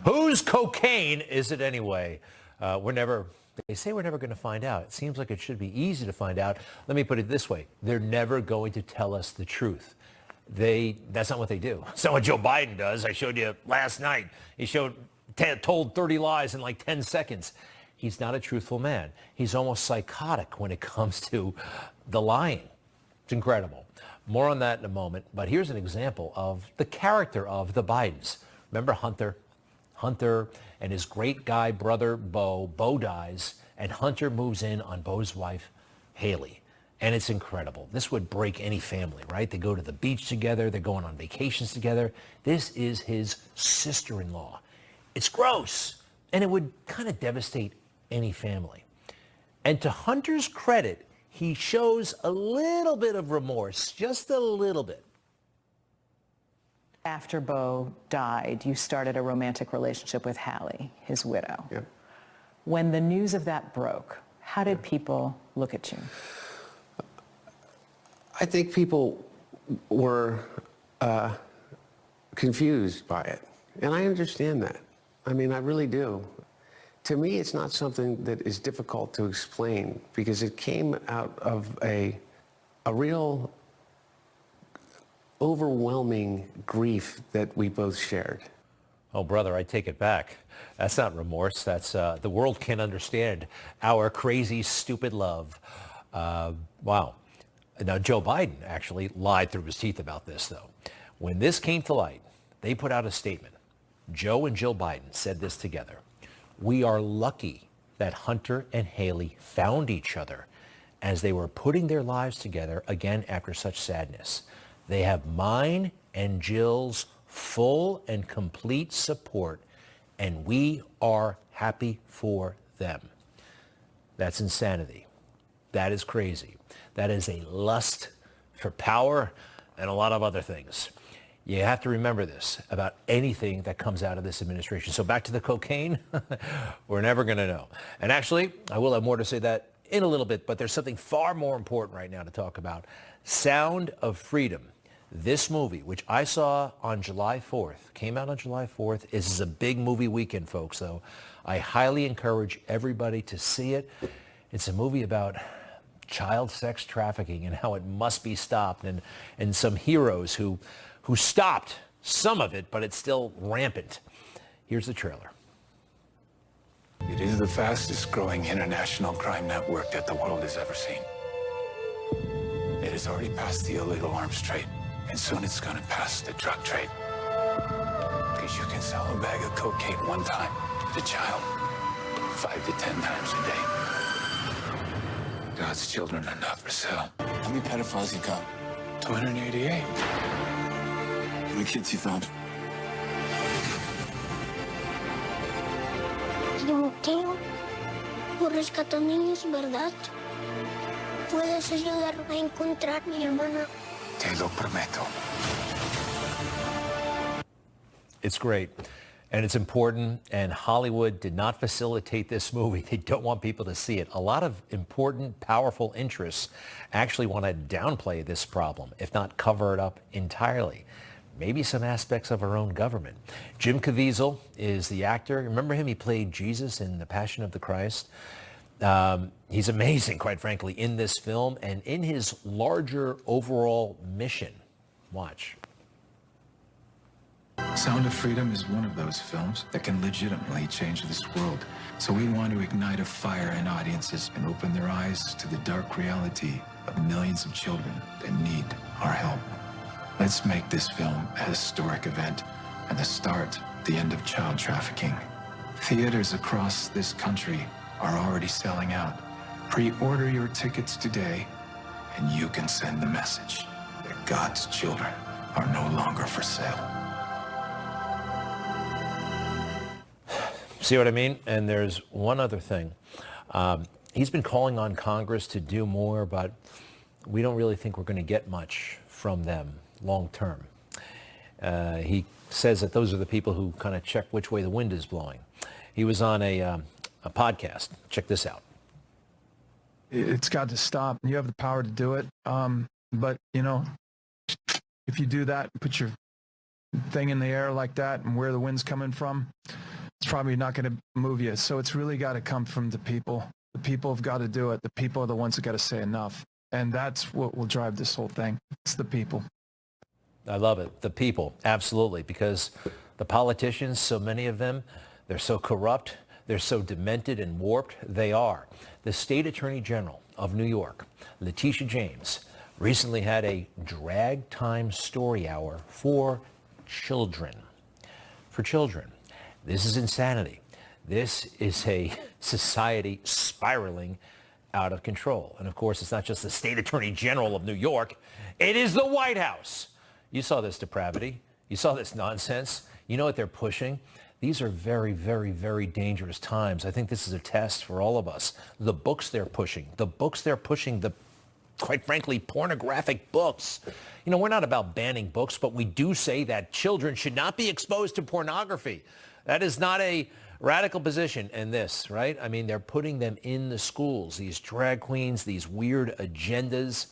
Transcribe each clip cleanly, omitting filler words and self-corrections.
Whose cocaine is it anyway? They say we're never going to find out. It seems like it should be easy to find out. Let me put it this way. They're never going to tell us the truth. That's not what they do. It's not what Joe Biden does. I showed you last night. He told 30 lies in like 10 seconds. He's not a truthful man. He's almost psychotic when it comes to the lying. It's incredible. More on that in a moment. But here's an example of the character of the Bidens. Remember Hunter? Hunter and his great guy brother, Beau. Beau dies, and Hunter moves in on Beau's wife, Haley. And it's incredible. This would break any family, right? They go to the beach together. They're going on vacations together. This is his sister-in-law. It's gross. And it would kind of devastate any family. And to Hunter's credit, he shows a little bit of remorse, just a little bit. After Beau died, you started a romantic relationship with Hallie, his widow. Yep. When the news of that broke, how did people look at you? I think people were confused by it. And I understand that. I mean, I really do. To me, it's not something that is difficult to explain because it came out of a real overwhelming grief that we both shared. Oh, brother, I take it back. That's not remorse. That's the world can't understand our crazy, stupid love. Wow. Now, Joe Biden actually lied through his teeth about this, though. When this came to light, they put out a statement. Joe and Jill Biden said this together. We are lucky that Hunter and Haley found each other as they were putting their lives together again after such sadness. They have mine and Jill's full and complete support, and we are happy for them. That's insanity. That is crazy. That is a lust for power and a lot of other things. You have to remember this about anything that comes out of this administration. So back to the cocaine, we're never going to know. And actually, I will have more to say that in a little bit, but there's something far more important right now to talk about. Sound of Freedom. This movie, which I saw on July 4th, came out on July 4th. This is a big movie weekend, folks, though. I highly encourage everybody to see it. It's a movie about child sex trafficking and how it must be stopped, and some heroes who stopped some of it, but it's still rampant. Here's the trailer. It is the fastest growing international crime network that the world has ever seen. It has already passed the illegal arms trade, and soon it's going to pass the drug trade. Because you can sell a bag of cocaine one time to the child 5 to 10 times a day. God's children are not for sale. How many pedophiles you got? 288. How many kids you found? Timoteo, tú rescatas niños, ¿verdad? Puedes ayudarme a encontrar mi hermana. Te lo prometo. It's great. And it's important, and Hollywood did not facilitate this movie. They don't want people to see it. A lot of important, powerful interests actually want to downplay this problem, if not cover it up entirely. Maybe some aspects of our own government. Jim Caviezel is the actor. Remember him? He played Jesus in The Passion of the Christ. He's amazing, quite frankly, in this film and in his larger overall mission. Watch. Sound of Freedom is one of those films that can legitimately change this world. So we want to ignite a fire in audiences and open their eyes to the dark reality of millions of children that need our help. Let's make this film a historic event and the end of child trafficking. Theaters across this country are already selling out. Pre-order your tickets today, and you can send the message that God's children are no longer for sale. See what I mean? And there's one other thing. He's been calling on Congress to do more, but we don't really think we're going to get much from them long term. He says that those are the people who kind of check which way the wind is blowing. He was on a podcast. Check this out. It's got to stop. You have the power to do it. But, you know, if you do that, put your thing in the air like that and where the wind's coming from, probably not going to move you. So it's really got to come from the people. The people have got to do it. The people are the ones that got to say enough. And that's what will drive this whole thing. It's the people. I love it. The people, absolutely, because the politicians, so many of them, they're so corrupt, they're so demented and warped. They are. The State Attorney General of New York, Letitia James, recently had a drag time story hour for children. For children. This is insanity. This is a society spiraling out of control. And of course, it's not just the State Attorney General of New York. It is the White House. You saw this depravity. You saw this nonsense. You know what they're pushing? These are very, very, very dangerous times. I think this is a test for all of us. The books they're pushing, the, quite frankly, pornographic books. You know, we're not about banning books, but we do say that children should not be exposed to pornography. That is not a radical position in this, right? I mean, they're putting them in the schools, these drag queens, these weird agendas.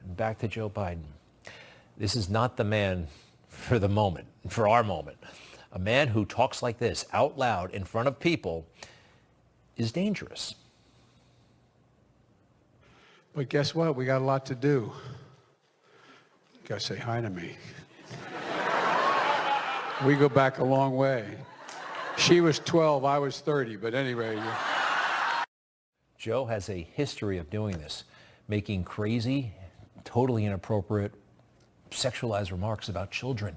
And back to Joe Biden. This is not the man for the moment, for our moment. A man who talks like this out loud in front of people is dangerous. But guess what? We got a lot to do. You gotta say hi to me. We go back a long way. She was 12, I was 30, but anyway. Joe has a history of doing this, making crazy, totally inappropriate, sexualized remarks about children.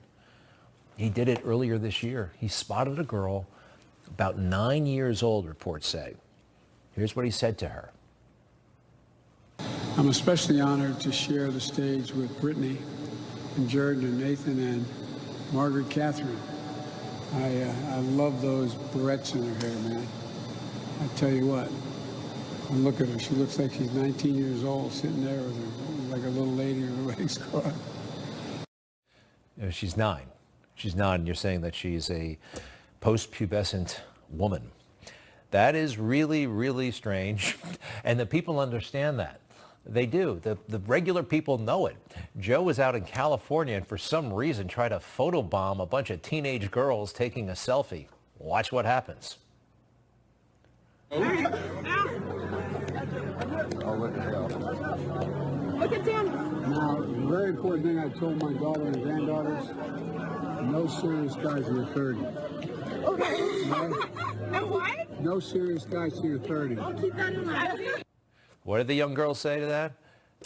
He did it earlier this year. He spotted a girl about 9 years old, reports say. Here's what he said to her. I'm especially honored to share the stage with Brittany and Jordan and Nathan and Margaret Catherine. I love those barrettes in her hair, man. I tell you what, and look at her. She looks like she's 19 years old, sitting there with her, like a little lady with her legs crossed. She's 9. She's 9, and you're saying that she's a post-pubescent woman. That is really, really strange, and the people understand that. They do. The regular people know it. Joe was out in California and for some reason tried to photobomb a bunch of teenage girls taking a selfie. Watch what happens. Oh, what the hell? Look at Dan. Now, the very important thing I told my daughter and granddaughters, no serious guys in your 30s. Okay. No what? No serious guys in your 30s. I'll keep that in mind. What did the young girl say to that?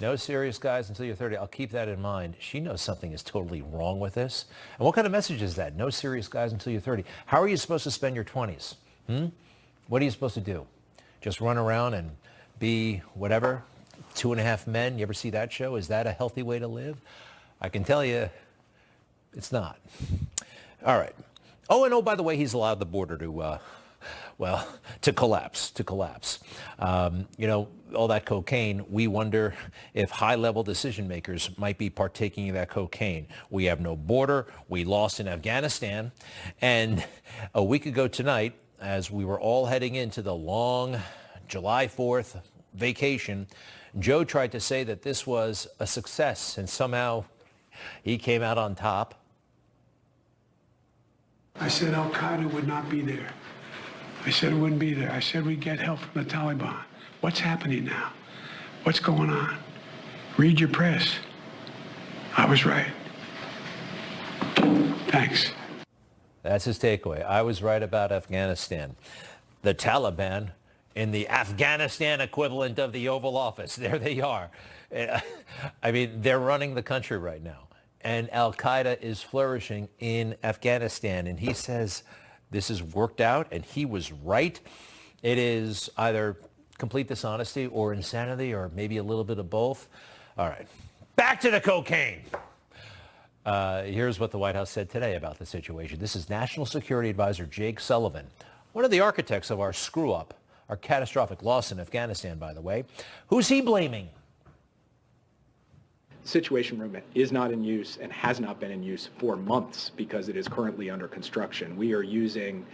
No serious guys until you're 30. I'll keep that in mind. She knows something is totally wrong with this. And what kind of message is that? No serious guys until you're 30. How are you supposed to spend your 20s? What are you supposed to do? Just run around and be whatever? 2.5 Men? You ever see that show? Is that a healthy way to live? I can tell you it's not. All right. Oh, and oh, by the way, he's allowed the border to collapse. You know, all that cocaine, we wonder if high-level decision makers might be partaking of that cocaine. We have no border. We lost in Afghanistan. And a week ago tonight, as we were all heading into the long July 4th vacation, Joe tried to say that this was a success, and somehow he came out on top. I said Al-Qaeda would not be there. I said it wouldn't be there. I said we'd get help from the Taliban. What's happening now? What's going on? Read your press. I was right. Thanks. That's his takeaway. I was right about Afghanistan. The Taliban in the Afghanistan equivalent of the Oval Office. There they are. I mean, they're running the country right now. And Al-Qaeda is flourishing in Afghanistan. And he says this is worked out and he was right. It is either complete dishonesty or insanity or maybe a little bit of both. All right. Back to the cocaine. Here's what the White House said today about the situation. This is National Security Advisor Jake Sullivan, one of the architects of our screw-up, our catastrophic loss in Afghanistan, by the way. Who's he blaming? Situation Room is not in use and has not been in use for months because it is currently under construction. We are using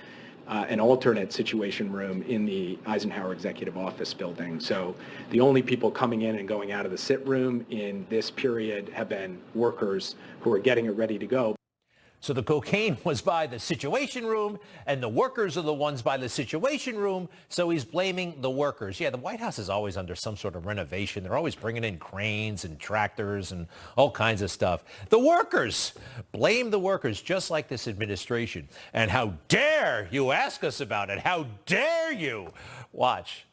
an alternate Situation Room in the Eisenhower Executive Office building. So the only people coming in and going out of the sit room in this period have been workers who are getting it ready to go. So the cocaine was by the Situation Room, and the workers are the ones by the Situation Room, so he's blaming the workers. Yeah, the White House is always under some sort of renovation. They're always bringing in cranes and tractors and all kinds of stuff. The workers! Blame the workers, just like this administration. And how dare you ask us about it? How dare you? Watch.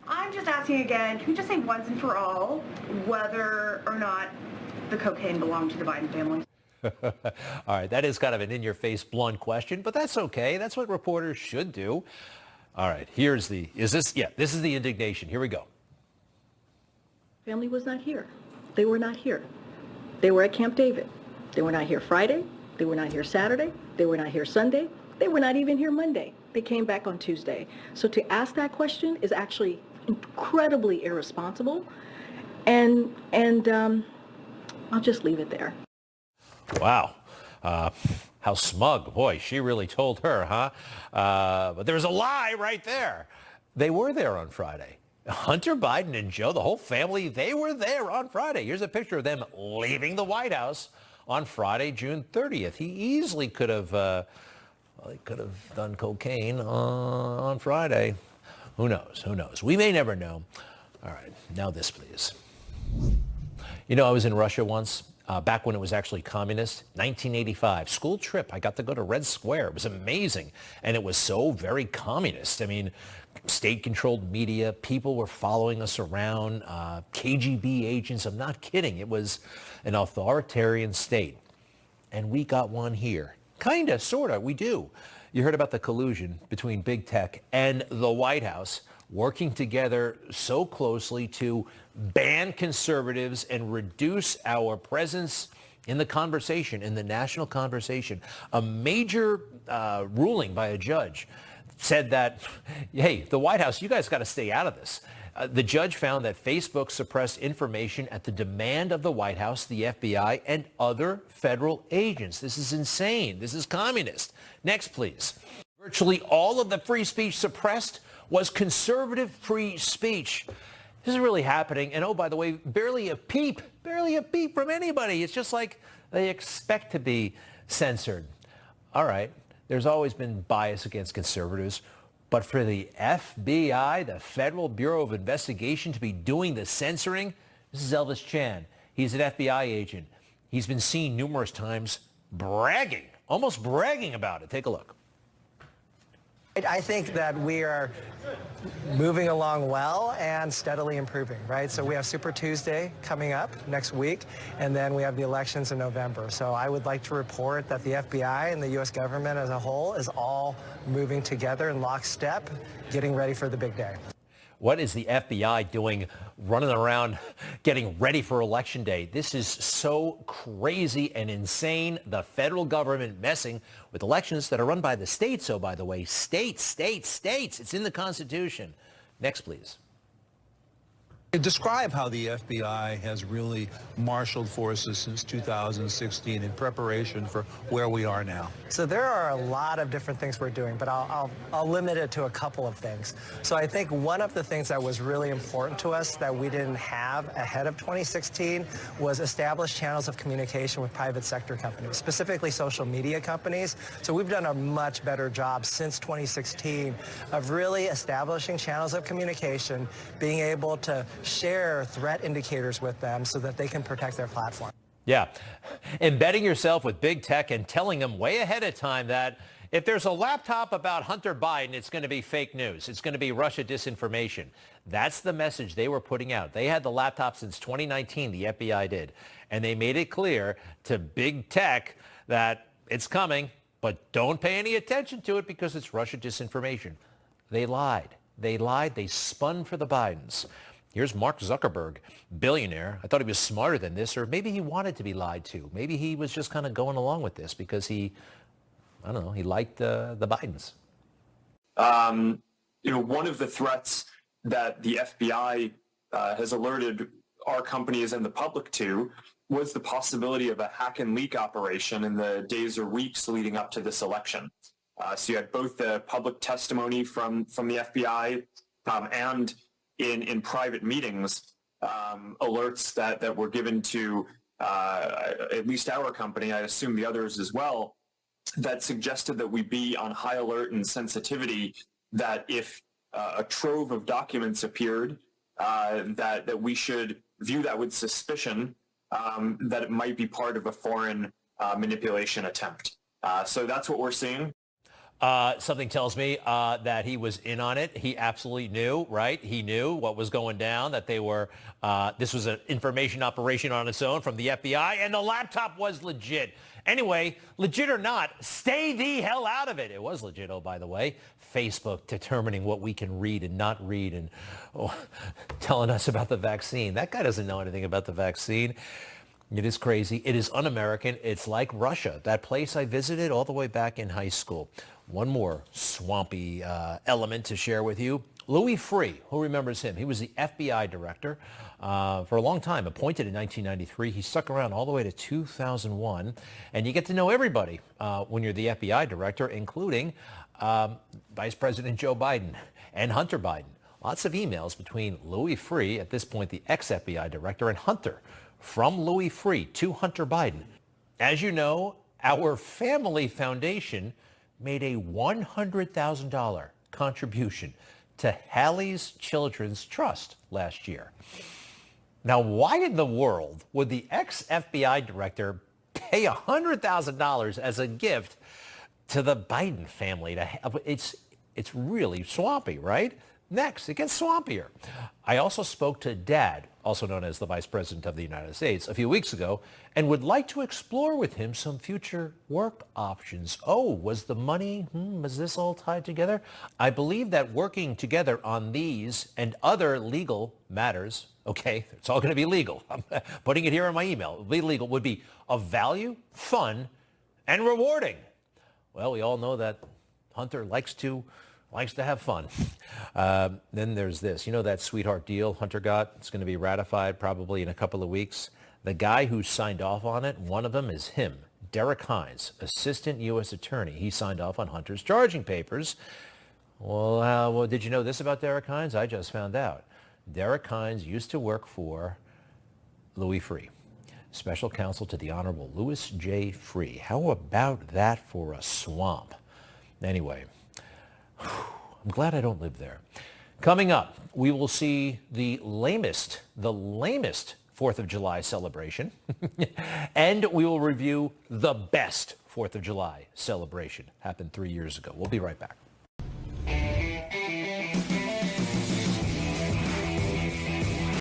I'm just asking again, can we just say once and for all whether or not the cocaine belonged to the Biden family? All right, that is kind of an in-your-face, blunt question, but that's okay. That's what reporters should do. All right, this is the indignation. Here we go. Family was not here. They were not here. They were at Camp David. They were not here Friday. They were not here Saturday. They were not here Sunday. They were not even here Monday. They came back on Tuesday. So to ask that question is actually incredibly irresponsible, and I'll just leave it there. Wow. How smug. Boy, she really told her, huh? But there's a lie right there. They were there on Friday. Hunter Biden and Joe, the whole family, they were there on Friday. Here's a picture of them leaving the White House on Friday, June 30th. He easily could have done cocaine on Friday. Who knows? Who knows? We may never know. All right, now this, please. You know, I was in Russia once. Back when it was actually communist, 1985, school trip. I got to go to Red Square. It was amazing. And it was so very communist. I mean, state-controlled media, people were following us around, KGB agents. I'm not kidding. It was an authoritarian state. And we got one here. Kind of, sort of, we do. You heard about the collusion between big tech and the White House, working together so closely to ban conservatives and reduce our presence in the conversation, in the national conversation. A major ruling by a judge said that, hey, the White House, you guys got to stay out of this. The judge found that Facebook suppressed information at the demand of the White House, the FBI, and other federal agents. This is insane. This is communist. Next, please. Virtually all of the free speech suppressed was conservative free speech. This is really happening. And oh, by the way, barely a peep from anybody. It's just like they expect to be censored. All right, there's always been bias against conservatives. But for the FBI, the Federal Bureau of Investigation, to be doing the censoring, this is Elvis Chan. He's an FBI agent. He's been seen numerous times bragging, almost bragging about it. Take a look. I think that we are moving along well and steadily improving, right? So we have Super Tuesday coming up next week, and then we have the elections in November. So I would like to report that the FBI and the U.S. government as a whole is all moving together in lockstep, getting ready for the big day. What is the FBI doing running around getting ready for Election Day? This is so crazy and insane. The federal government messing with elections that are run by the states. Oh, by the way, states. It's in the Constitution. Next, please. Describe how the FBI has really marshaled forces since 2016 in preparation for where we are now. So there are a lot of different things we're doing, but I'll limit it to a couple of things. So I think one of the things that was really important to us that we didn't have ahead of 2016 was established channels of communication with private sector companies, specifically social media companies. So we've done a much better job since 2016 of really establishing channels of communication, being able to share threat indicators with them so that they can protect their platform. Yeah, embedding yourself with big tech and telling them way ahead of time that if there's a laptop about Hunter Biden, it's going to be fake news. It's going to be Russia disinformation. That's the message they were putting out. They had the laptop since 2019, the FBI did. And they made it clear to big tech that it's coming, but don't pay any attention to it because it's Russia disinformation. They lied. They spun for the Bidens. Here's Mark Zuckerberg, billionaire. I thought he was smarter than this, or maybe he wanted to be lied to. Maybe he was just kind of going along with this because he liked the Bidens. One of the threats that the FBI has alerted our companies and the public to was the possibility of a hack and leak operation in the days or weeks leading up to this election. So you had both the public testimony from the FBI and in private meetings, alerts that were given to at least our company, I assume the others as well, that suggested that we be on high alert and sensitivity, that if a trove of documents appeared, that we should view that with suspicion, that it might be part of a foreign manipulation attempt. So that's what we're seeing. Something tells me that he was in on it. He absolutely knew, right? He knew what was going down, that they were, this was an information operation on its own from the FBI, and the laptop was legit. Anyway, legit or not, stay the hell out of it. It was legit, oh, by the way. Facebook determining what we can read and not read, and telling us about the vaccine. That guy doesn't know anything about the vaccine. It is crazy. It is un-American. It's like Russia, that place I visited all the way back in high school. One more swampy element to share with you. Louis Freeh, who remembers him? He was the FBI director for a long time, appointed in 1993. He stuck around all the way to 2001. And you get to know everybody when you're the FBI director, including Vice President Joe Biden and Hunter Biden. Lots of emails between Louis Freeh, at this point the ex-FBI director, and Hunter, from Louis Freeh to Hunter Biden. As you know, our family foundation made a $100,000 contribution to Hallie's Children's Trust last year. Now, why in the world would the ex-FBI director pay $100,000 as a gift to the Biden family? It's really swampy, right? Next, it gets swampier. I also spoke to Dad, also known as the Vice President of the United States, a few weeks ago, and would like to explore with him some future work options. Oh, was the money, was this all tied together? I believe that working together on these and other legal matters, okay, it's all going to be legal. I'm putting it here in my email. It'll be legal, would be of value, fun, and rewarding. Well, we all know that Hunter likes to have fun. Then there's this. You know that sweetheart deal Hunter got? It's going to be ratified probably in a couple of weeks. The guy who signed off on it, one of them is him, Derek Hines, Assistant U.S. Attorney. He signed off on Hunter's charging papers. Well, did you know this about Derek Hines? I just found out. Derek Hines used to work for Louis Freeh, Special Counsel to the Honorable Louis J. Freeh. How about that for a swamp? Anyway, I'm glad I don't live there. Coming up, we will see the lamest 4th of July celebration, and we will review the best 4th of July celebration. Happened 3 years ago. We'll be right back.